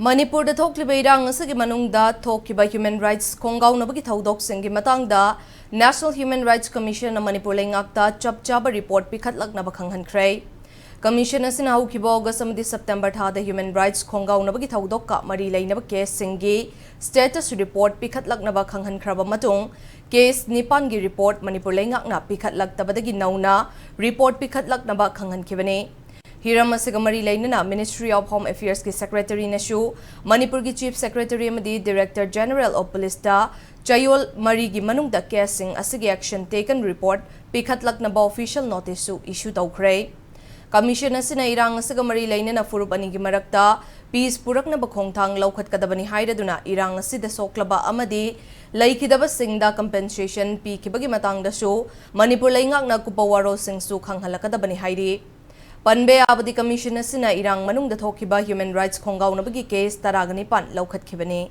Manipur da thokliba irang asagi manungda thokiba human rights khongaunabagi thaudoksingi matangda National Human Rights Commission na Manipur lengakta chapchaba report pikhatlaknaba khanghankhrai. Commission asina haukiba August amadi September thada human rights khongaunabagi thaudokka mari leinaba case singi status report pikhatlaknaba khanghankraba matung case nipan gi report Manipur lengakna pikhatlaktabadagi nauna report pikhatlaknaba khanghankhibani. Hiram Asigamari Lainana, Ministry of Home Affairs ki Secretary Nashu, Manipur ki Chief Secretary Amadi Director General of Police da Chayol Mari gi manungda casing asigi action taken report pikhatlaknaba official notice su issue tawkhrai. Commission asina irang asigamari lainana furup ani gi marakta peace puraknaba khongthang laukhatkadabani hairaduna irang asida soklaba amadi laikidaba singda compensation pikibagi matangda su Manipur laingakna kupawaro singsu khanghalakadabani hairi. Panbe Abadi Commission asina irang manung da thokiba human rights khongaunabagi case taragani pan laukhatkibani.